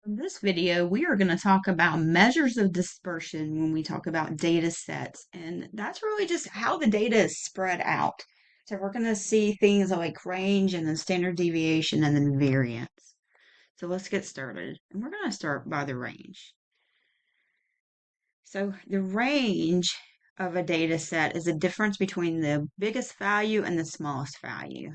In this video, we are going to talk about measures of dispersion when we talk about data sets, and that's really just how the data is spread out. So we're going to see things like range and then standard deviation and then variance. So let's get started. And we're going to start by the range. So the range of a data set is the difference between the biggest value and the smallest value.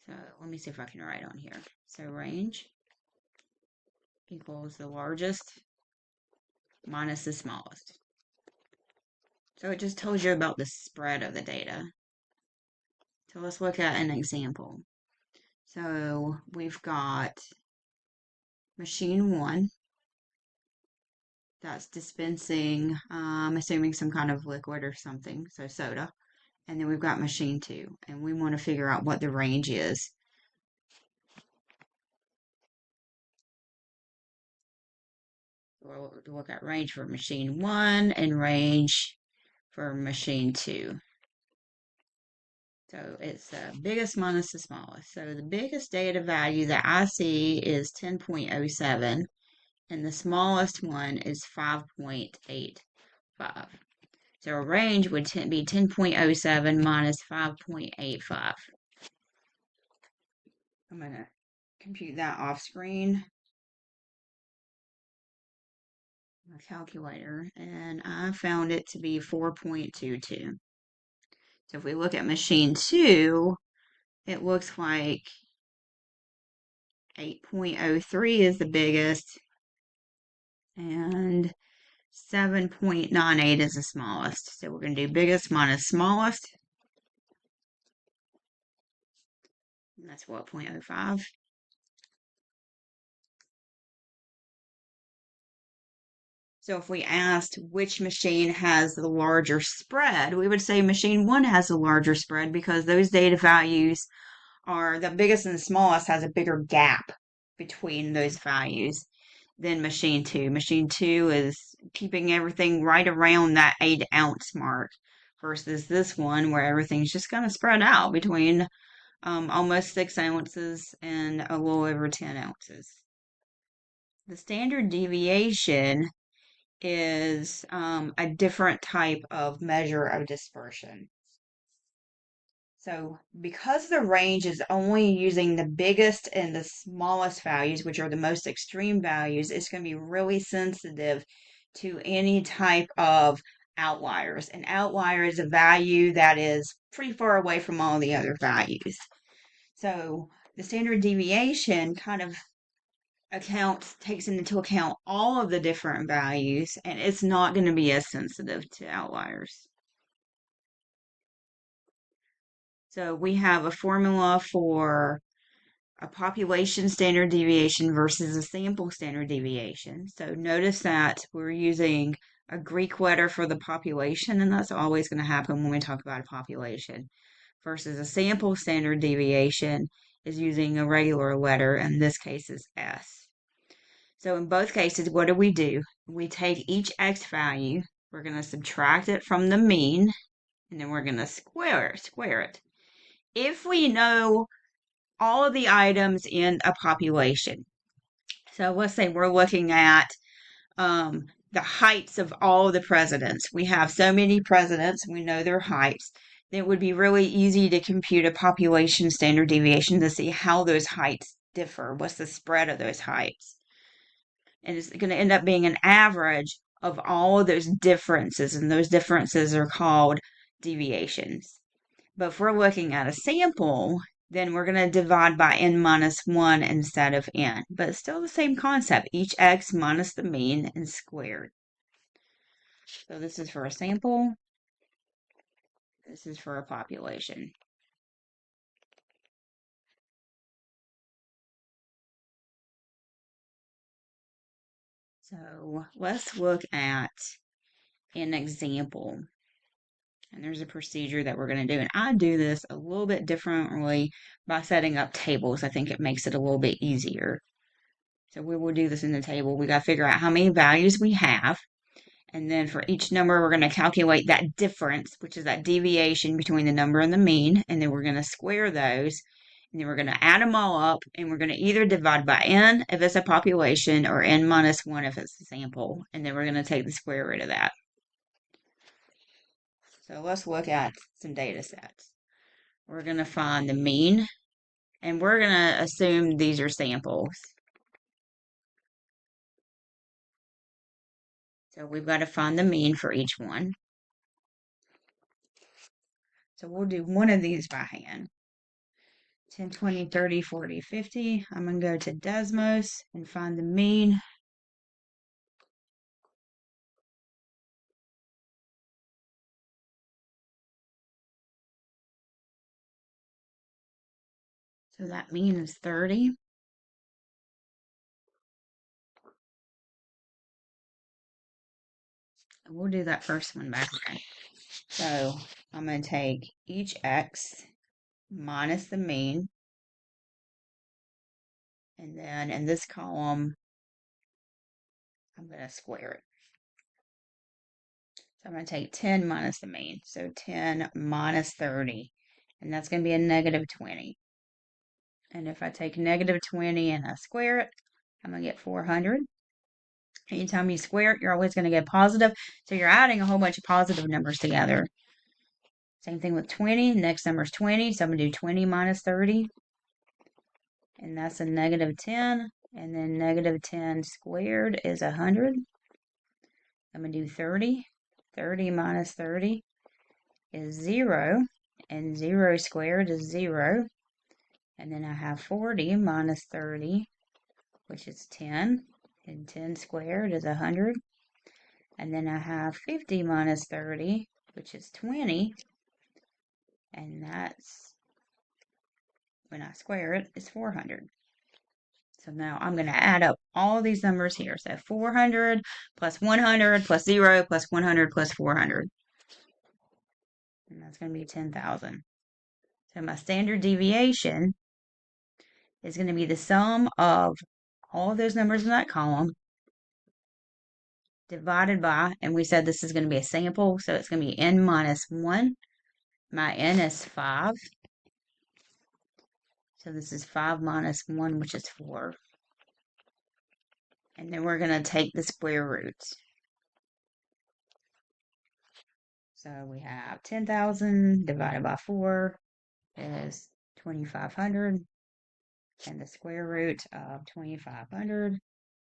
So let me see if I can write on here. So range equals the largest minus the smallest. So it just tells you about the spread of the data. So let's look at an example. So we've got machine one that's dispensing, assuming some kind of liquid or something, so soda. And then we've got machine two, and we want to figure out what the range is. We'll look at range for machine one and range for machine two. So it's the biggest minus the smallest. So the biggest data value that I see is 10.07, and the smallest one is 5.85. So a range would be 10.07 minus 5.85. I'm going to compute that off screen. My calculator, and I found it to be 4.22. So if we look at machine 2, it looks like 8.03 is the biggest, and 7.98 is the smallest. So we're going to do biggest minus smallest. And that's what, 0.05? So if we asked which machine has the larger spread, we would say machine one has the larger spread because those data values are the biggest and the smallest has a bigger gap between those values than machine two. Machine two is keeping everything right around that 8-ounce mark versus this one where everything's just kind of spread out between almost 6 ounces and a little over 10 ounces. The standard deviation is a different type of measure of dispersion. So because the range is only using the biggest and the smallest values, which are the most extreme values, it's going to be really sensitive to any type of outliers. An outlier is a value that is pretty far away from all the other values. So the standard deviation kind of takes into account all of the different values, and it's not going to be as sensitive to outliers. So we have a formula for a population standard deviation versus a sample standard deviation. So notice that we're using a Greek letter for the population, and that's always going to happen when we talk about a population, versus a sample standard deviation is using a regular letter, and in this case is S. So in both cases, what do? We take each x value, we're going to subtract it from the mean, and then we're going to square it. If we know all of the items in a population, so let's say we're looking at the heights of all the presidents. We have so many presidents, we know their heights. Then it would be really easy to compute a population standard deviation to see how those heights differ. What's the spread of those heights? And it's going to end up being an average of all of those differences, and those differences are called deviations. But if we're looking at a sample, then we're going to divide by n minus 1 instead of n. But it's still the same concept, each x minus the mean and squared. So this is for a sample. This is for a population. So let's look at an example. And there's a procedure that we're going to do. And I do this a little bit differently by setting up tables. I think it makes it a little bit easier. So we will do this in the table. We got to figure out how many values we have. And then for each number, we're going to calculate that difference, which is that deviation between the number and the mean. And then we're going to square those. And then we're going to add them all up, and we're going to either divide by n if it's a population or n minus 1 if it's a sample. And then we're going to take the square root of that. So let's look at some data sets. We're going to find the mean, and we're going to assume these are samples. So we've got to find the mean for each one. So we'll do one of these by hand. 10, 20, 30, 40, 50. I'm going to go to Desmos and find the mean. So that mean is 30. We'll do that first one back then. So I'm going to take each x minus the mean. And then in this column, I'm going to square it. So I'm going to take 10 minus the mean. So 10 minus 30. And that's going to be a negative 20. And if I take negative 20 and I square it, I'm going to get 400. Anytime you square it, you're always going to get positive. So you're adding a whole bunch of positive numbers together. Same thing with 20. Next number is 20. So I'm going to do 20 minus 30. And that's a negative 10. And then negative 10 squared is 100. I'm going to do 30. 30 minus 30 is 0. And 0 squared is 0. And then I have 40 minus 30, which is 10. And 10 squared is 100. And then I have 50 minus 30, which is 20. And that's, when I square it, is 400. So now I'm going to add up all these numbers here. So 400 plus 100 plus 0 plus 100 plus 400. And that's going to be 10,000. So my standard deviation is going to be the sum of all of those numbers in that column divided by, and we said this is going to be a sample, so it's going to be n minus 1. My n is 5. So this is 5 minus 1, which is 4. And then we're going to take the square roots. So we have 10,000 divided by 4 is 2,500. And the square root of 2,500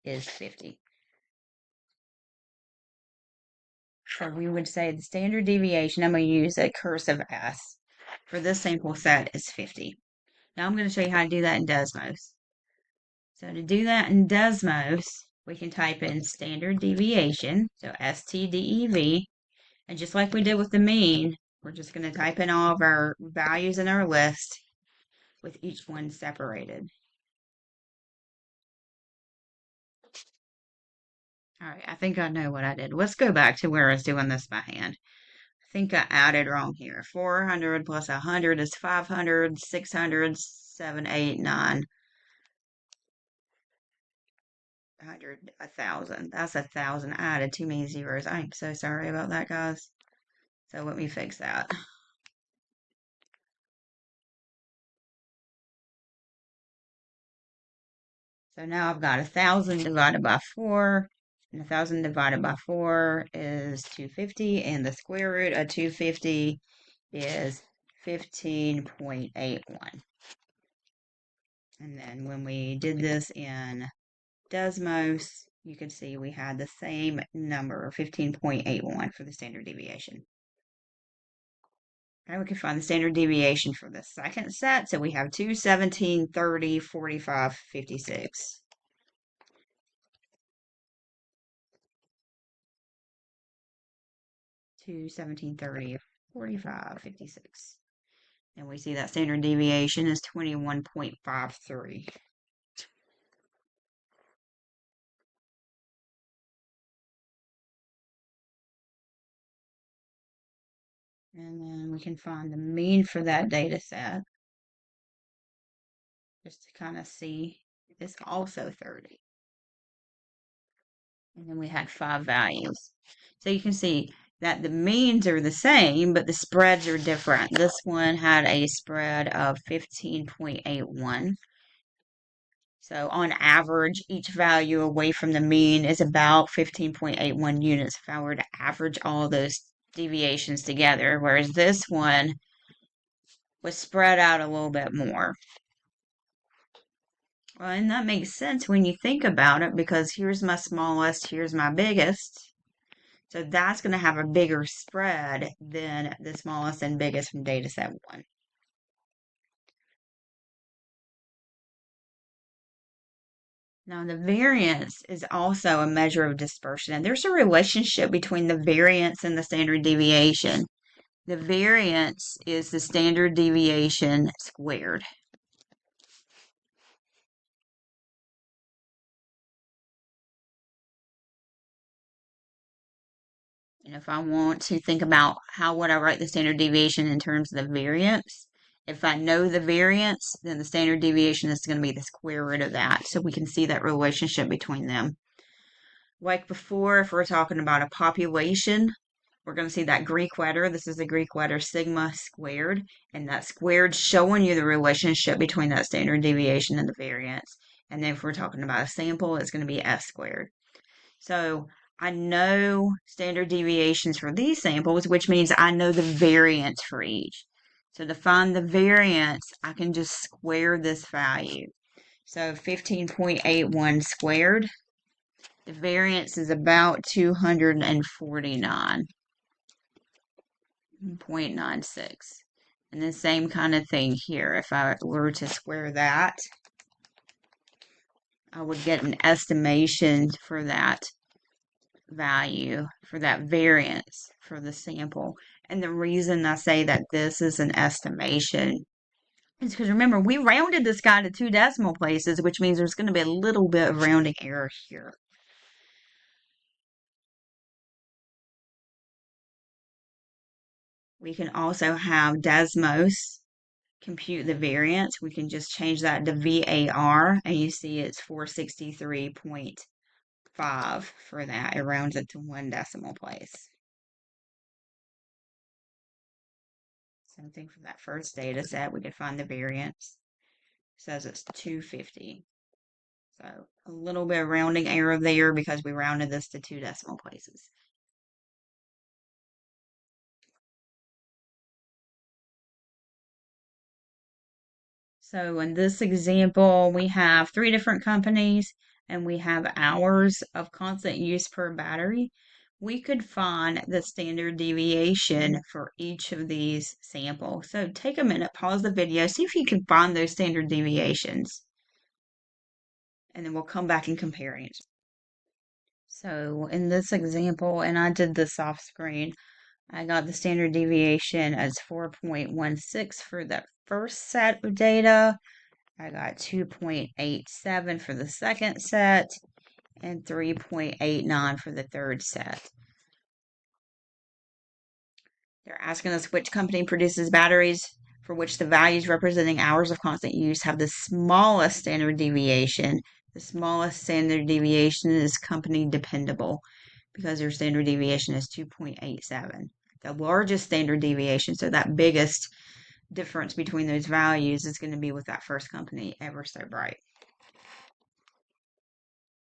is 50. So we would say the standard deviation, I'm going to use a cursive S, for this sample set is 50. Now I'm going to show you how to do that in Desmos. So to do that in Desmos, we can type in standard deviation, so STDEV, and just like we did with the mean, we're just going to type in all of our values in our list with each one separated. All right, I think I know what I did. Let's go back to where I was doing this by hand. I think I added wrong here. 400 plus 100 is 500, 600, 7, 8, 9, 100, 1,000. That's 1,000. I added too many zeros. I'm so sorry about that, guys. So let me fix that. So now I've got 1,000 divided by 4, and 1,000 divided by 4 is 250, and the square root of 250 is 15.81. And then when we did this in Desmos, you can see we had the same number, 15.81 for the standard deviation. Now we can find the standard deviation for the second set. So we have 2, 17, 30, 45, 56. 2, 17, 30, 45, 56. And we see that standard deviation is 21.53. And then we can find the mean for that data set. Just to kind of see, it's also 30. And then we had 5 values. So you can see that the means are the same, but the spreads are different. This one had a spread of 15.81. So on average, each value away from the mean is about 15.81 units if I were to average all those deviations together, whereas this one was spread out a little bit more. Well, and that makes sense when you think about it, because here's my smallest, here's my biggest. So that's going to have a bigger spread than the smallest and biggest from data set 1. Now, the variance is also a measure of dispersion, and there's a relationship between the variance and the standard deviation. The variance is the standard deviation squared. And if I want to think about how would I write the standard deviation in terms of the variance, if I know the variance, then the standard deviation is going to be the square root of that. So we can see that relationship between them. Like before, if we're talking about a population, we're going to see that Greek letter. This is the Greek letter sigma squared, and that squared showing you the relationship between that standard deviation and the variance. And then if we're talking about a sample, it's going to be S squared. So I know standard deviations for these samples, which means I know the variance for each. So to find the variance, I can just square this value. So 15.81 squared, the variance is about 249.96. And the same kind of thing here. If I were to square that, I would get an estimation for that value, for that variance for the sample. And the reason I say that this is an estimation is because remember, we rounded this guy to 2 decimal places, which means there's going to be a little bit of rounding error here. We can also have Desmos compute the variance. We can just change that to VAR, and you see it's 463.5 for that. It rounds it to 1 decimal place. Same thing for that first data set. We could find the variance. It says it's 250. So a little bit of rounding error there because we rounded this to 2 decimal places. So in this example, we have 3 different companies and we have hours of constant use per battery. We could find the standard deviation for each of these samples. So take a minute, pause the video, see if you can find those standard deviations. And then we'll come back and compare it. So in this example, and I did this off screen, I got the standard deviation as 4.16 for the first set of data. I got 2.87 for the second set and 3.89 for the third set. They're asking us which company produces batteries for which the values representing hours of constant use have the smallest standard deviation. The smallest standard deviation is company dependable because their standard deviation is 2.87. The largest standard deviation, so that biggest difference between those values, is going to be with that first company, Ever So Bright.